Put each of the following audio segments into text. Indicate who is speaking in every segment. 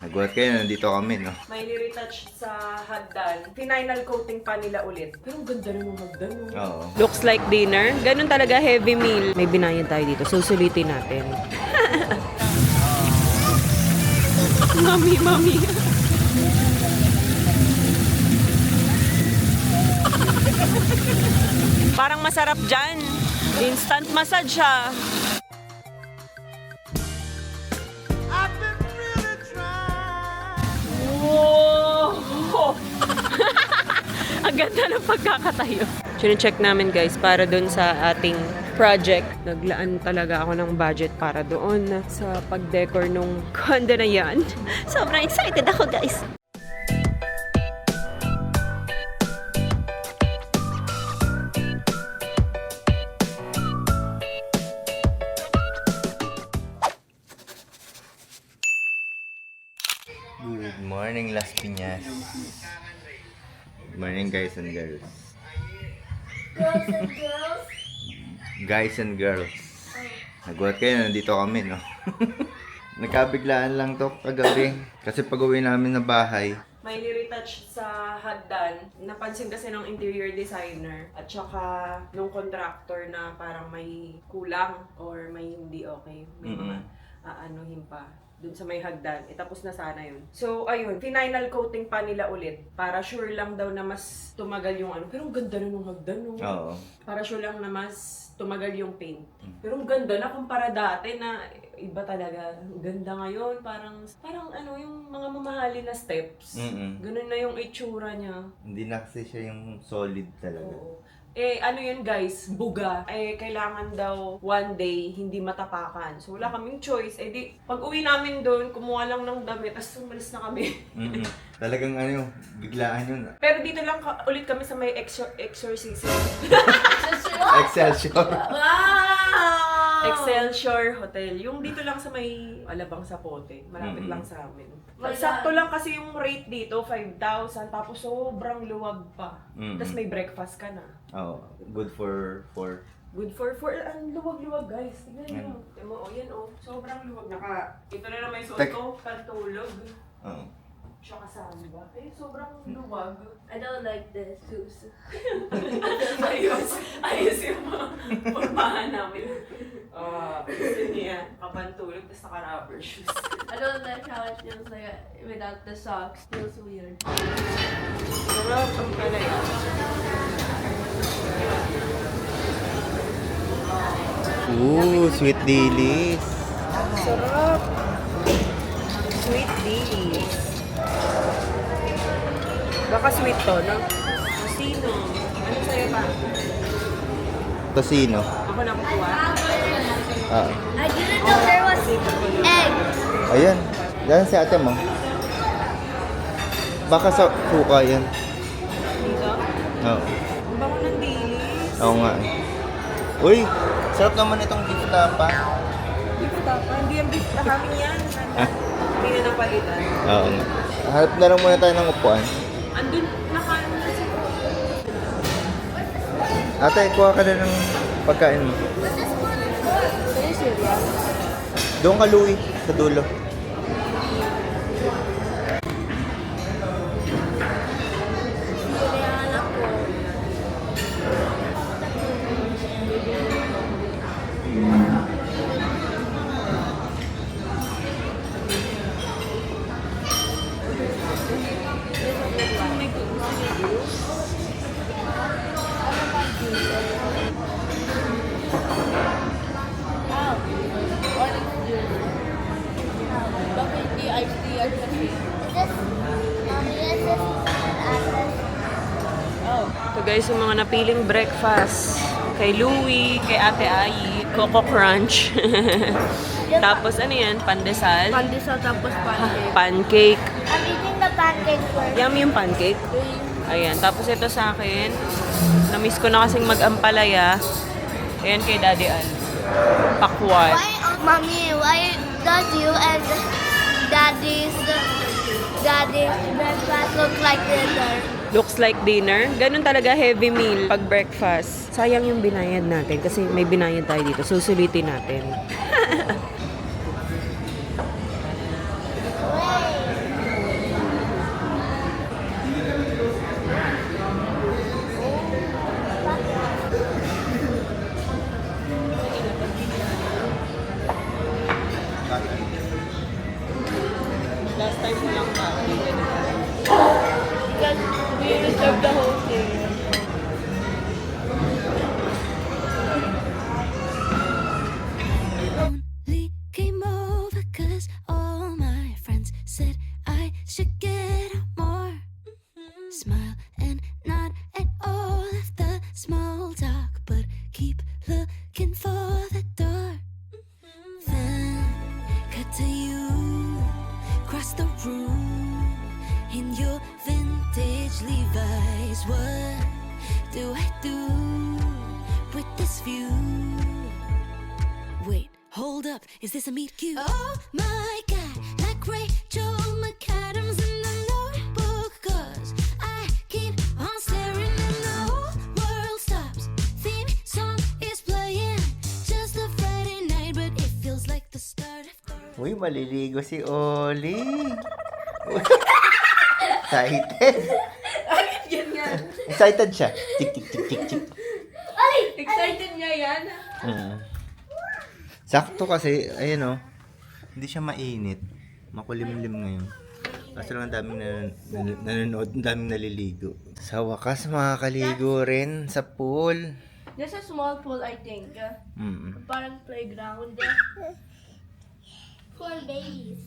Speaker 1: Nagulat kayo, nandito kami, no?
Speaker 2: May niretouch sa hagdan. Final coating pa nila ulit. Pero ang ganda rin ng hagdan, no?
Speaker 1: Oo.
Speaker 2: Looks like dinner. Ganun talaga, heavy meal. May binayad tayo dito. Susulitin natin. Mami. Parang masarap dyan. Instant massage siya. Wow! Ang ganda ng pagkakatayo. Chine-check namin guys para doon sa ating project. Naglaan talaga ako ng budget para doon sa pag-decor nung condo na yan. Sobrang excited ako guys.
Speaker 1: Good morning, Las Piñas. Good morning, guys and girls. Guys and girls. Nagulat kayo, nandito kami, no? Nagkabiglaan lang to kagabi. Kasi pag-uwi namin na bahay,
Speaker 2: May niretouch sa hagdan. Napansin kasi ng interior designer at saka nung contractor na parang may kulang or may hindi okay. May mga aanuhin pa dun sa may hagdan. Tapos na sana yun. So, ayun. Final coating pa nila ulit. Para sure lang daw na mas tumagal yung ano. Pero ang ganda na nung hagdan, no?
Speaker 1: oo.
Speaker 2: Para sure lang na mas tumagal yung paint. Pero ang ganda na kumpara dati na iba talaga. Ang ganda ngayon. Parang ano, yung mga mamahalin na steps. Ganun na yung itsura niya.
Speaker 1: Hindi na kasi siya yung solid talaga.
Speaker 2: Oo. Ano yun guys, buga. Kailangan daw one day hindi matapakan. So wala kaming choice. Di, pag uwi namin doon, kumuha lang ng damit, tapos umalis na kami.
Speaker 1: Talagang ano, biglaan yun.
Speaker 2: Pero dito lang ulit kami sa may exorcism.
Speaker 1: Excelsior.
Speaker 2: Wow! Excelsior Hotel. Yung dito lang sa may Alabang Sapote. Malapit lang sa amin. Sakto lang kasi yung rate dito, 5,000. Tapos sobrang luwag pa. Tapos may breakfast ka na.
Speaker 1: Oh, good for
Speaker 2: Good for ang luwag-luwag guys. Tignan nyo. Timo, yan sobrang luwag. Ito na lang may suot ko, pantulog.
Speaker 1: Oo.
Speaker 2: Siya kasama ba? Sobrang luwag.
Speaker 3: I don't like this shoes.
Speaker 2: Ayos yung mga formahan namin. Gusto niya, kapantulog, tapos naka-rubber shoes.
Speaker 3: I don't like how it feels like without the socks. Feels weird.
Speaker 2: Sarap ang kalay.
Speaker 1: Ooh, sweet dilis.
Speaker 2: Sarap! Sweet dilis. Baka sweet to, no? Sino? Ano sa'yo pa?
Speaker 1: Tosino.
Speaker 2: Ako na kukuha.
Speaker 1: Ah.
Speaker 3: I didn't know there was egg.
Speaker 1: Ayan. Yan si ate mo. Baka sa suka yan.
Speaker 2: Dito?
Speaker 1: Oo.
Speaker 2: Ang bango ng dilis.
Speaker 1: Oo nga. Uy, sarap naman itong beef tapa.
Speaker 2: Beef tapa? Hindi yung beef tapa. Kami yan. Hindi na napalitan.
Speaker 1: Oo nga. Hanap na lang muna tayo ng upuan.
Speaker 2: Andun, nakaano na si
Speaker 1: Ate, kuha ka na ng pagkain mo. Doon ka, Louie, sa dulo.
Speaker 3: Bakit di iced tea at kasi?
Speaker 2: Ito guys, yung mga napiling breakfast. Kay Louie, kay Ate Ai, Coco Crunch. Tapos ano yan? Pandesal?
Speaker 3: Pandesal tapos pancake.
Speaker 2: Pancake.
Speaker 3: I'm eating the pancake first.
Speaker 2: Yummy yung pancake. Ayan. Tapos ito sa akin. Na-miss ko na kasing mag-ampalaya. Ayan kay Daddy Al. Pakwan.
Speaker 3: Mommy, why does you and daddy's breakfast look like dinner?
Speaker 2: Looks like dinner. Ganun talaga heavy meal pag breakfast. Sayang yung binayad natin kasi may binayad tayo dito. Susulitin natin. time mo lang ba?
Speaker 3: Because we deserve the whole thing.
Speaker 4: Only came over 'cause all my friends said I should get out more. Smile and nod at all of the small talk, but keep looking for the door. Then cut to you, cross the room in your vintage Levi's. What do I do with this view? Wait, hold up, is this a meet cute? Oh my god, like Rachel McAdams in the Notebook, 'cause I keep on staring and the whole world stops. Theme song is playing, just a Friday night, but it feels like the start of the...
Speaker 1: Uy, maliligo si Oli. Excited.
Speaker 2: Ganyan.
Speaker 1: Excited siya. Tik, tik, tik, tik, tik.
Speaker 2: Excited niya yan.
Speaker 1: Sakto kasi, ayun hindi siya mainit. Makulimlim ngayon. Kaso lang ang daming nanonood, ang daming naliligo. Sa wakas, makakaligo rin sa pool.
Speaker 3: There's a small pool, I think. Parang playground. For babies.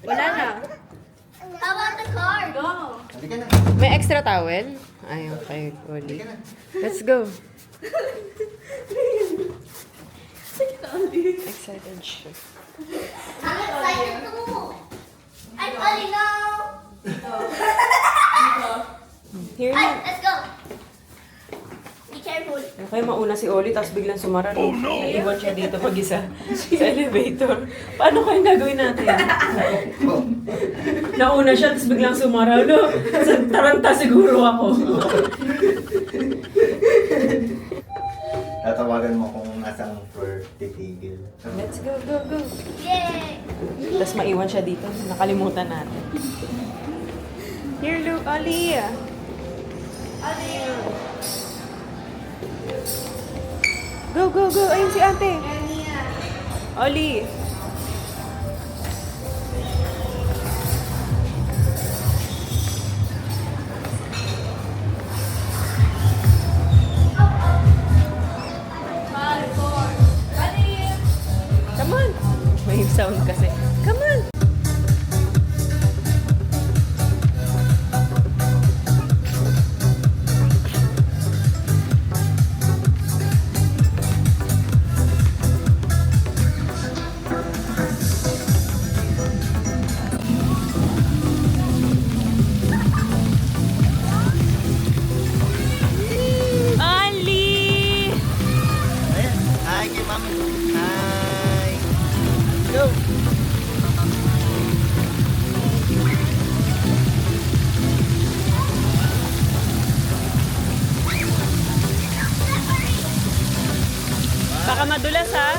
Speaker 2: Wala na.
Speaker 3: How about the car? Go.
Speaker 1: Halika na.
Speaker 2: May extra towel? Ay, okay. Oli. Let's go. Excited siya.
Speaker 3: I'm excited too. I'm Ollie now.
Speaker 2: Here na.
Speaker 3: Let's go. Be careful.
Speaker 2: Okay, mauna si Oli, tapos biglang sumara. Oh no! Naiwan siya dito mag-isa sa elevator. Paano kayong gagawin natin? Nauna siya, tapos biglang sumara. No? Taranta siguro ako.
Speaker 1: Tatawagan mo kung nasang floor titigil.
Speaker 2: Let's go, go, go.
Speaker 3: Yay.
Speaker 2: Tapos maiwan siya dito. Nakalimutan natin. Here, look, Oli. Go, go, go. Ayun si ate. Oli. Come on. May sound kasi. Come on. Ali!
Speaker 1: Ayan. Hi kay mami. Hi. Go.
Speaker 2: Baka madulas ha.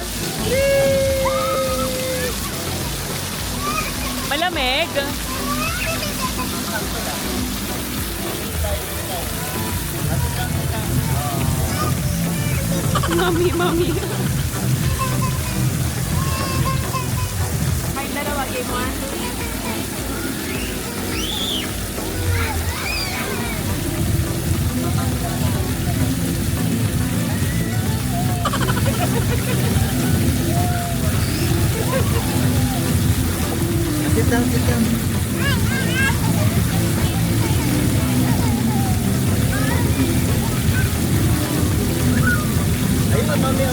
Speaker 2: Malamig. Mami, mami. May dalawa, game 1.
Speaker 1: Sit down, sit down. Ayun na, mami.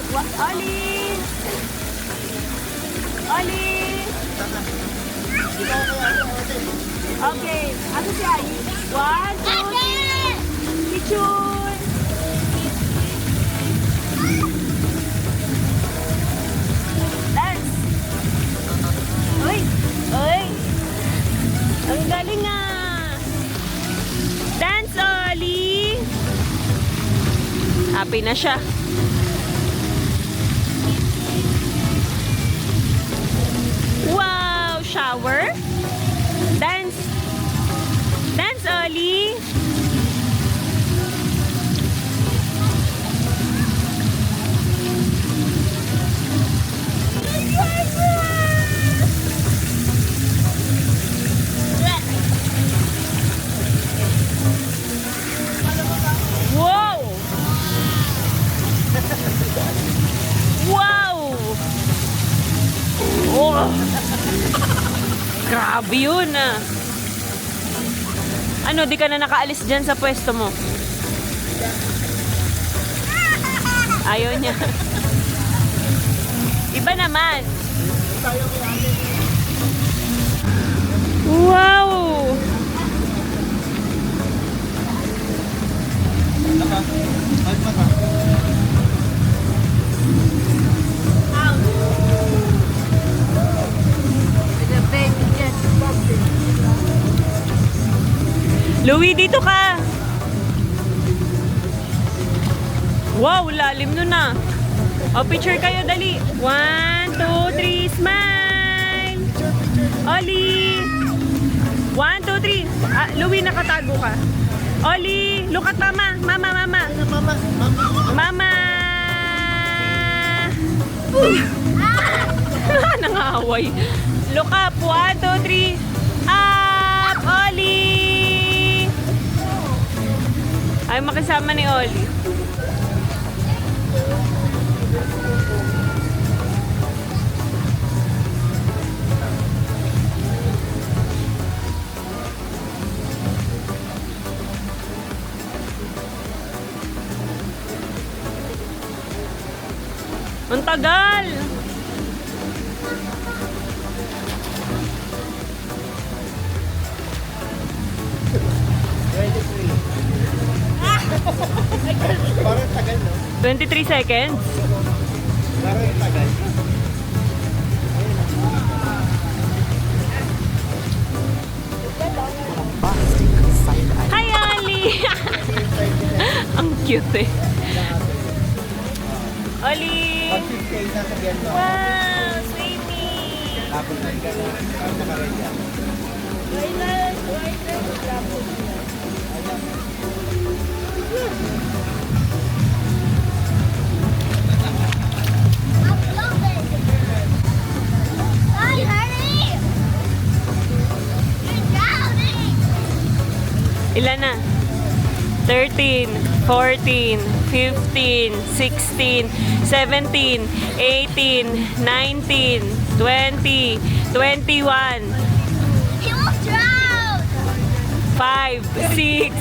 Speaker 2: Oli! Oli! Okay. Ano siya? 1, 2, 3. Pichun! Dance! Uy! Uy! Ang galing nga! Dance, Oli! Happy na siya. Wow! Shower? Dance! Dance, Oli! Wow! Wow! Oh! Grabe yun ah! Ano, di ka na nakaalis dyan sa pwesto mo? Ayaw niya. Iba naman. Wow! Louie, dito ka! Wow, lalim nun ah. O, picture kayo, dali. 1, 2, 3, smile! Oli! 1, 2, 3. Louie, nakatago ka. Oli, look at mama. Mama, mama. Mama! Nangaway. Look up. 1, 2, 3. Up! Oli! Ay, makisama ni Oli. Ang tagal!
Speaker 1: Parang tagal, no?
Speaker 2: 23 seconds.
Speaker 1: Parang tagal.
Speaker 2: Hi, Oli! Ang cute eh. Oli! Wow! Swimming!
Speaker 1: Tapos na ka na. Parang nakaready ako.
Speaker 3: Hi, hurry! You're drowning!
Speaker 2: Ilan na? 13, 14, 15, 16, 17, 18, 19, 20, 21,
Speaker 3: He will drown!
Speaker 2: 5, 6,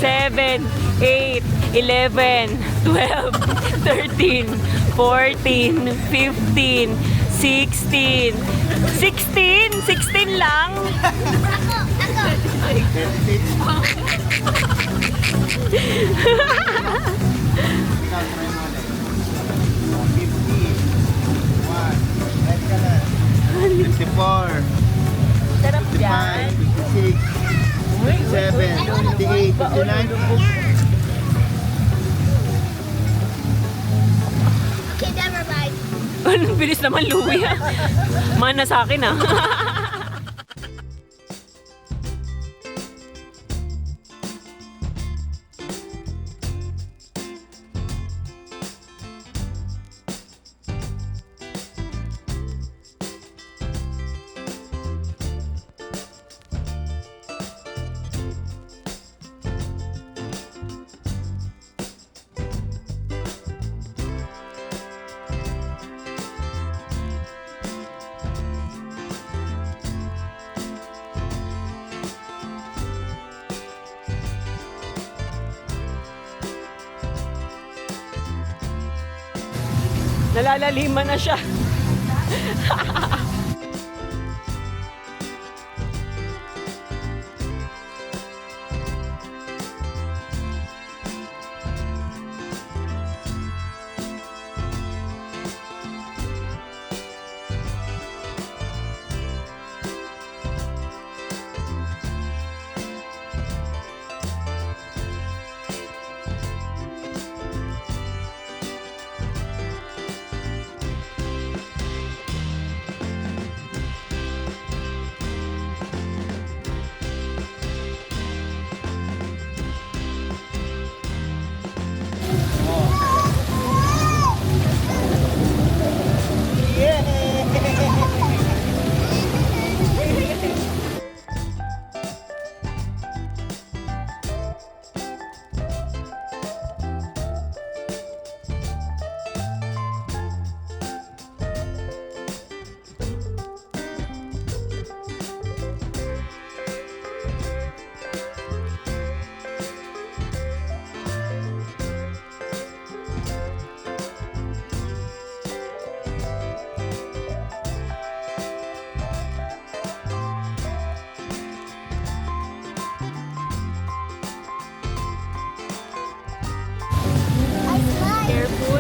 Speaker 2: 7, 8, 11, 12, 13, 14, 15, 16. 16? 16 lang?
Speaker 1: Fifty-four,
Speaker 2: Sarap
Speaker 1: 55, 56, 57, 58, 59.
Speaker 3: Okay, never mind.
Speaker 2: Anong bilis naman, Louie, ha? Mana sa akin, ha? Nalalaliman na siya. Careful.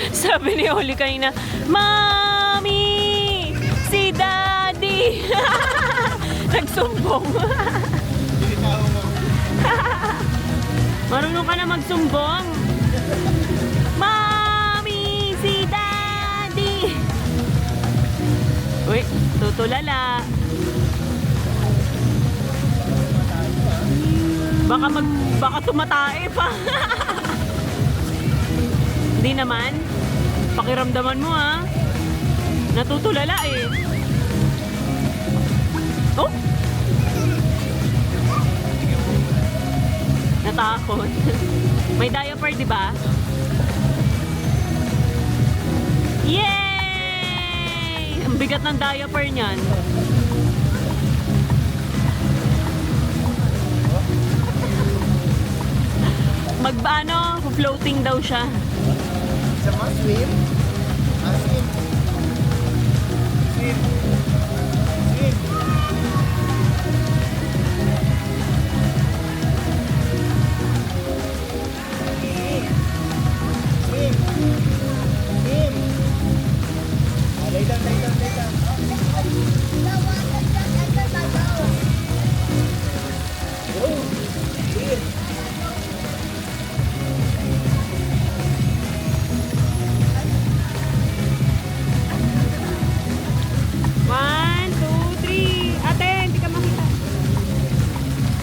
Speaker 2: Sabi ni Oli kanina, Mommy! Si Daddy! Nagsumbong. Marunong ka na magsumbong? Mommy! Si Daddy! Uy, tutulala. Baka tumatae pa. Hindi naman. Pakiramdaman mo ha. Natutulala eh. Oh! Natakot. May diaper, di ba? Yay! Ang bigat ng diaper niyan. Magbano, floating daw siya.
Speaker 1: Sama, swim. Swim. Swim. Swim. Swim. Swim. Lay down, lay down, lay down. Go. Swim.
Speaker 2: One, two, three. Ate, hindi ka makita.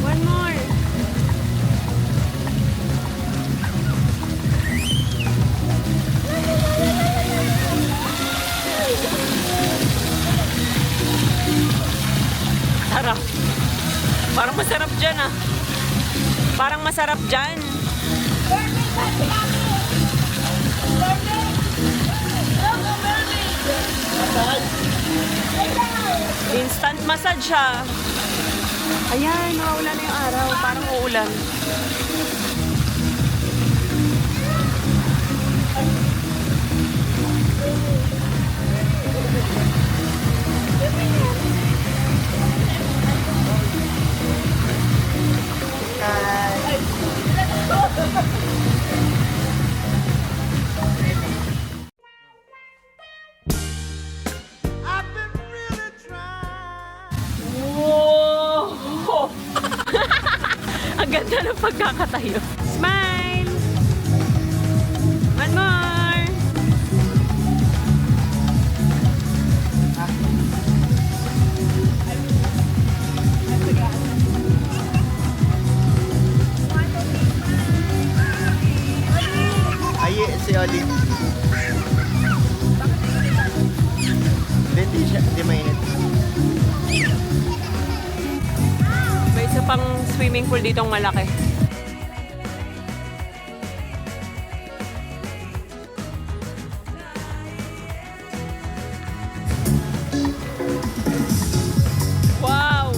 Speaker 2: One more. Sarap. Parang masarap dyan ah. Parang masarap dyan. Instant massage siya. Ayan, nawawala na yung araw. Parang uulan. Wow! Ang ganda ng pagkakatayo. Smile! One more!
Speaker 1: Ay, si Oli. Hindi siya, hindi mainit.
Speaker 2: Isa pang swimming pool ditong malaki. Wow!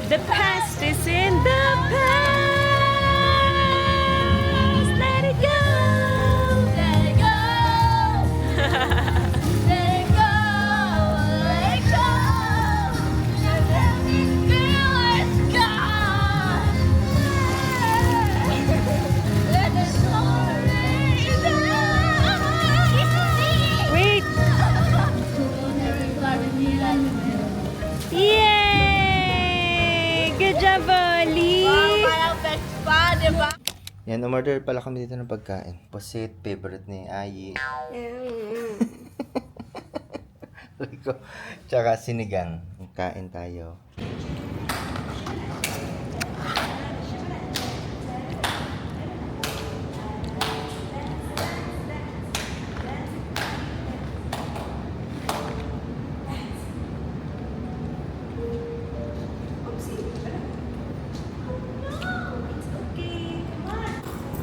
Speaker 2: The past is in the past. Let it go.
Speaker 3: Let it go. Let it go. Let it go. Let me feel it's gone. Let the story die.
Speaker 2: Wait. Yay! Good job, Oli!
Speaker 1: Yan, umorder pala kami dito ng pagkain. Pusit, favorite ni Ayi. Rico. Tsaka sinigang. Kain tayo.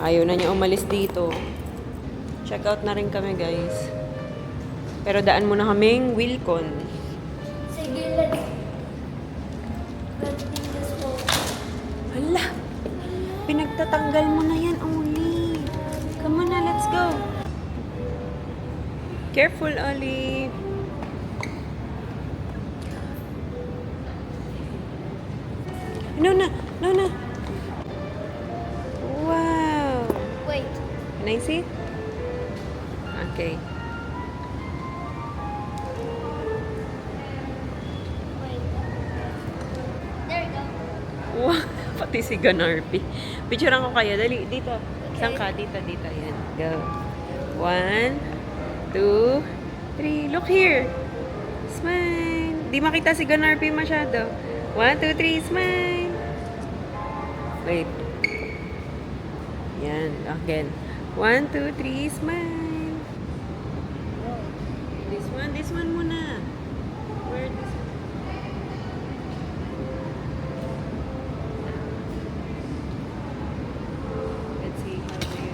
Speaker 2: Ayaw na niya umalis dito. Check out na rin kami, guys. Pero daan muna kaming Wilcon.
Speaker 3: Sige, let's do this one.
Speaker 2: Hala! Pinagtatanggal mo na yan, Oli. Come on na, let's go. Careful, Oli. No na, no na. Wow.
Speaker 3: Wait.
Speaker 2: Can I see? Okay.
Speaker 3: Wait. There you go.
Speaker 2: Wow. Pati si Ganarpi. Picturean ko kayo. Dali, dito. Saan ka? Dito, dito. Yan. Go. 1, 2, 3. Look here. Smile. Di makita si Ganarpi masyado. 1, 2, 3. Smile. Wait. Yan. Again. 1, 2, 3. Smile. This one muna. Where this one? Let's see how they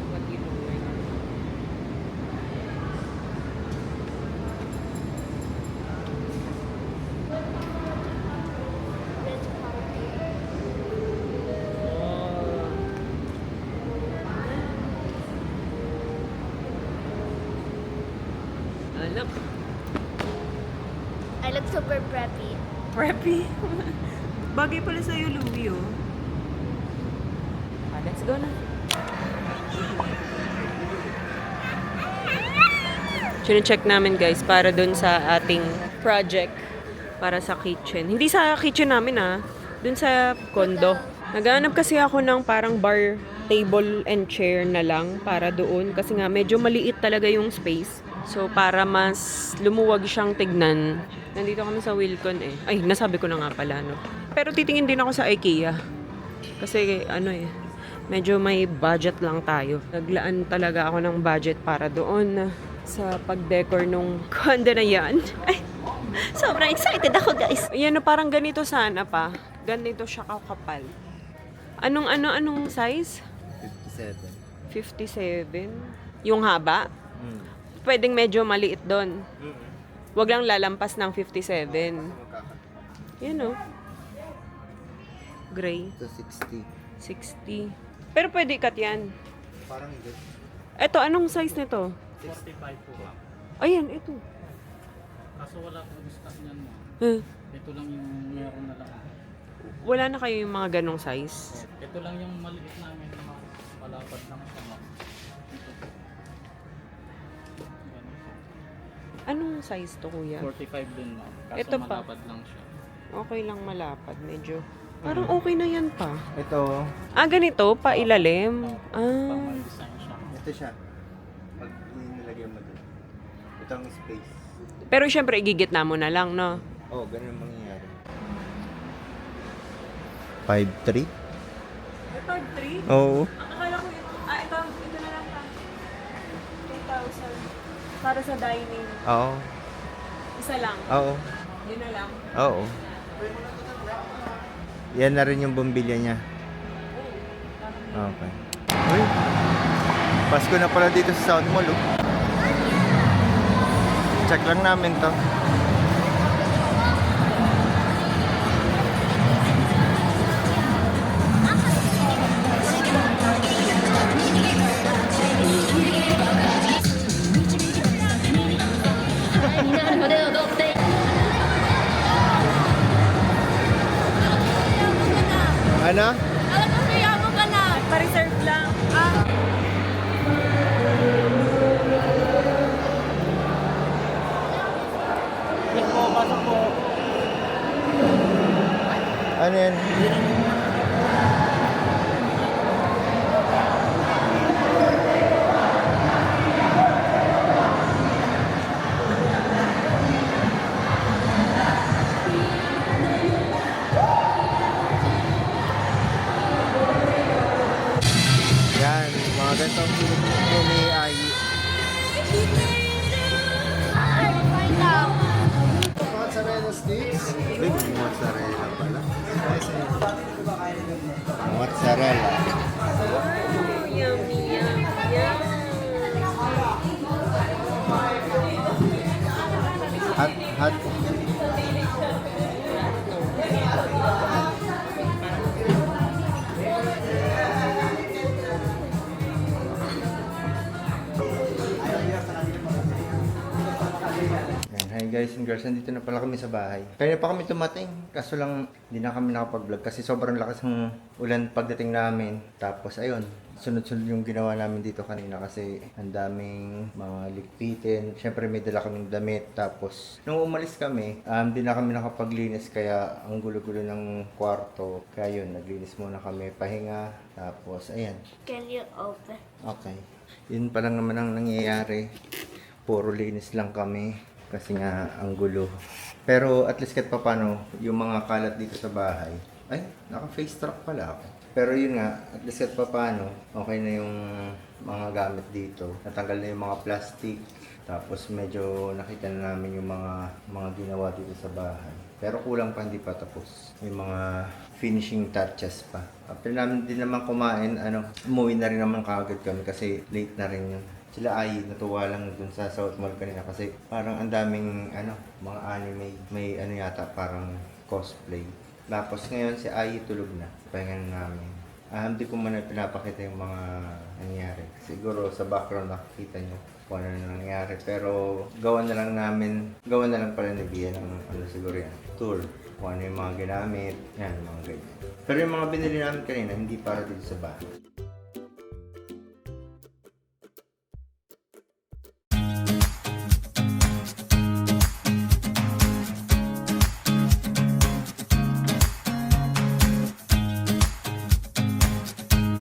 Speaker 2: what you do right now. Look.
Speaker 3: I look super preppy.
Speaker 2: Preppy. Bagay pala sa'yo, Louie, oh. Let's go na. Chine-check namin, guys, para dun sa ating project. Para sa kitchen. Hindi sa kitchen namin, ah. Dun sa condo. Naghahanap kasi ako ng parang bar, table, and chair na lang para doon. Kasi nga, medyo maliit talaga yung space. So, para mas lumuwag siyang tignan. Nandito kami sa Wilcon eh. Ay, nasabi ko na nga pala, no? Pero titingin din ako sa IKEA. Kasi, ano eh, medyo may budget lang tayo. Naglaan talaga ako ng budget para doon sa pag-decor nung condo na yan. Ay, sobrang excited ako, guys. Yan, no, parang ganito sana pa. Ganito siya kakapal. Anong size?
Speaker 1: 57.
Speaker 2: 57. Yung haba?
Speaker 1: Mm.
Speaker 2: Pwedeng medyo maliit doon.
Speaker 1: Mm.
Speaker 2: Wag lang lalampas ng 57. Yan o. Gray.
Speaker 1: Ito 60.
Speaker 2: 60. Pero pwede ikat yan.
Speaker 1: Parang hindi.
Speaker 2: Eto, anong size nito?
Speaker 5: 45 po ba?
Speaker 2: Ayan, ito.
Speaker 5: Kaso wala pong stock niyan mo.
Speaker 2: Eh,
Speaker 5: Ito lang yung meron na lang.
Speaker 2: wala na kayo yung mga ganong size.
Speaker 5: Ito lang yung maliit namin na malapad lang siya. Ma'am. Ito po. Ganun po.
Speaker 2: Anong size to, kuya?
Speaker 5: 45 din ma'am. Kaso
Speaker 2: Ito pa.
Speaker 5: malapad lang siya.
Speaker 2: Okay lang malapad, medyo. Parang okay na yan pa.
Speaker 1: Ito,
Speaker 2: Ganito, pa ilalim.
Speaker 5: Pang may design siya.
Speaker 1: ito siya. Pag nilagyan mo dun. Ito ang space.
Speaker 2: Pero syempre, igigitna mo na lang, no?
Speaker 1: Oh, ganun ang mangyayari. 5'3"?
Speaker 2: 5'3"?
Speaker 1: Oo.
Speaker 2: Akala ko ito. Ito na lang pa. 2,000. Para sa dining.
Speaker 1: Oo.
Speaker 2: Isa lang.
Speaker 1: Oo.
Speaker 2: Yun na lang.
Speaker 1: Oo. Yan na rin yung bumbilya niya. Okay. Uy. Pasko na pala dito sa South Mall, oh. Check lang namin to. Ano?
Speaker 3: Alam mo, kaya mo ka na.
Speaker 2: Pa-reserve lang.
Speaker 5: Yes po, pasok po.
Speaker 1: Ano yan? Yan, mga ganitong Pilipino ni Ai.
Speaker 3: Ay, find out.
Speaker 1: Mozzarella sticks? Big mozzarella pala. Mozzarella.
Speaker 2: Yummy, yum, yum.
Speaker 1: Hot. Ayan, hi guys and girls, nandito na pala kami sa bahay. Kaya pa kami tumating, kaso lang hindi na kami nakapag-vlog kasi sobrang lakas ng ulan pagdating namin. Tapos ayun, sunod-sunod yung ginawa namin dito kanina kasi ang daming mga ligpitin. Siyempre may dala kaming damit. Tapos nung umalis kami, hindi na kami nakapaglinis kaya ang gulo-gulo ng kwarto. Kaya yun, naglinis muna kami, pahinga. Tapos ayan,
Speaker 3: Can you open?
Speaker 1: okay. Yun pa lang naman ang nangyayari. Puro linis lang kami kasi nga ang gulo. Pero at least kahit papano, yung mga kalat dito sa bahay. Ay, naka-face truck pala ako. Pero yun nga, at least kahit papano, okay na yung mga gamit dito. Natanggal na yung mga plastic. Tapos medyo nakita na namin yung mga ginawa dito sa bahay. Pero kulang pa, hindi pa tapos. May mga finishing touches pa. After namin din naman kumain, umuwi na rin naman kaagad kami kasi late na rin yun. Sila ay natuwa lang dun sa South Mall kanina kasi parang ang daming mga anime. May yata parang cosplay. Tapos ngayon si Ai tulog na. Pahinga na namin. Hindi ko man pinapakita yung mga nangyari. Siguro sa background nakikita nyo kung ano na nangyari. Pero gawa na lang pala ni Bia ng siguro yan. Tour. Kung ano yung mga ginamit. Yan, mga ganyan. Pero yung mga binili namin kanina, hindi para dito sa bahay.